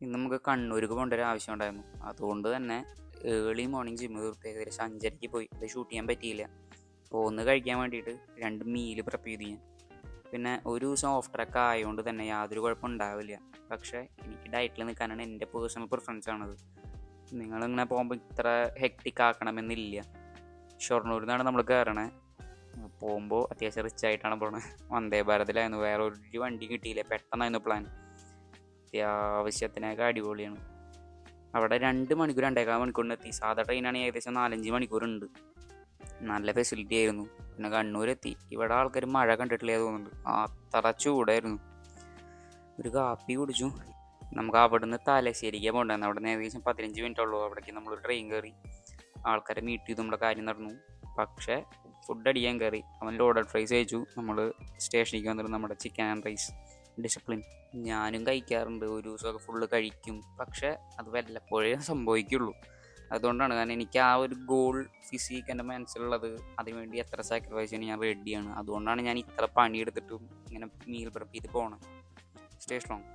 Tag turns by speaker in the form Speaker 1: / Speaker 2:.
Speaker 1: ഇന്ന് നമുക്ക് കണ്ണൂർക്ക് പോകേണ്ട ഒരു ആവശ്യം ഉണ്ടായിരുന്നു. അതുകൊണ്ട് തന്നെ ഏർലി മോർണിംഗ് ജിമ്മ് തീർത്ത് ഏകദേശം 5:30 പോയി. അത് ഷൂട്ട് ചെയ്യാൻ പറ്റിയില്ല. പോന്ന് കഴിക്കാൻ വേണ്ടിയിട്ട് 2 മീല് പ്രിപ്പയർ ചെയ്തു ഞാൻ. പിന്നെ ഒരു ദിവസം ഓഫ് ട്രാക്ക് ആയതുകൊണ്ട് തന്നെ യാതൊരു കുഴപ്പം ഉണ്ടാവില്ല. പക്ഷേ എനിക്ക് ഡയറ്റിൽ നിൽക്കാനാണ് എൻ്റെ പേഴ്സണൽ പ്രിഫറൻസ് ആണത്. നിങ്ങളിങ്ങനെ പോകുമ്പോൾ ഇത്ര ഹെക്ടിക് ആക്കണമെന്നില്ല. ഷൊർണൂരിൽ നിന്നാണ് നമ്മൾ കയറണേ. പോകുമ്പോൾ അത്യാവശ്യം റിച്ച് ആയിട്ടാണ് പോണത്. വന്ദേ ഭാരതിലായിരുന്നു, വേറെ ഒരു വണ്ടി കിട്ടിയില്ല. പെട്ടെന്നായിരുന്നു പ്ലാൻ. അത്യാവശ്യത്തിനൊക്കെ അടിപൊളിയാണ്. അവിടെ 2 മണിക്കൂർ 2.25 മണിക്കൂറിന് എത്തി. സാധാ ട്രെയിനാണെങ്കിൽ ഏകദേശം 4-5 മണിക്കൂറുണ്ട്. നല്ല ഫെസിലിറ്റി ആയിരുന്നു. പിന്നെ കണ്ണൂരെത്തി. ഇവിടെ ആൾക്കാർ മഴ കണ്ടിട്ടില്ലേ തോന്നുന്നുണ്ട്, അത്ര ചൂടായിരുന്നു. ഒരു കാപ്പി കുടിച്ചു. നമുക്ക് അവിടെ നിന്ന് തലശ്ശേരിക്കാണ് പോകേണ്ടത്. അവിടെ നിന്ന് ഏകദേശം 15 മിനിറ്റ് ഉള്ളൂ. അവിടേക്ക് നമ്മൾ ട്രെയിൻ കയറി ആൾക്കാരെ മീറ്റ് ചെയ്തു, നമ്മുടെ കാര്യം നടന്നു. പക്ഷേ ഫുഡ് അടിക്കാൻ കയറി. അവൻ ലോഡഡ് ഫ്രൈസ് കഴിച്ചു. നമ്മൾ സ്റ്റേഷനിലേക്ക് വന്നിട്ട് നമ്മുടെ ചിക്കൻ ആൻഡ് റൈസ് ഡിസിപ്ലിൻ. ഞാനും കഴിക്കാറുണ്ട്, ഒരു ദിവസമൊക്കെ ഫുള്ള് കഴിക്കും. പക്ഷേ അത് വല്ലപ്പോഴേ സംഭവിക്കുള്ളൂ. അതുകൊണ്ടാണ്, കാരണം എനിക്ക് ആ ഒരു ഗോൾ ഫിസിക്ക് എൻ്റെ മനസ്സിലുള്ളത്. അതിനുവേണ്ടി എത്ര സാക്രിഫൈസ് ചെയ്യാൻ ഞാൻ റെഡിയാണ്. അതുകൊണ്ടാണ് ഞാൻ ഇത്ര പണിയെടുത്തിട്ടും ഇങ്ങനെ മീൽ പ്രിപ്പ് ചെയ്ത് പോകണം. Stay strong.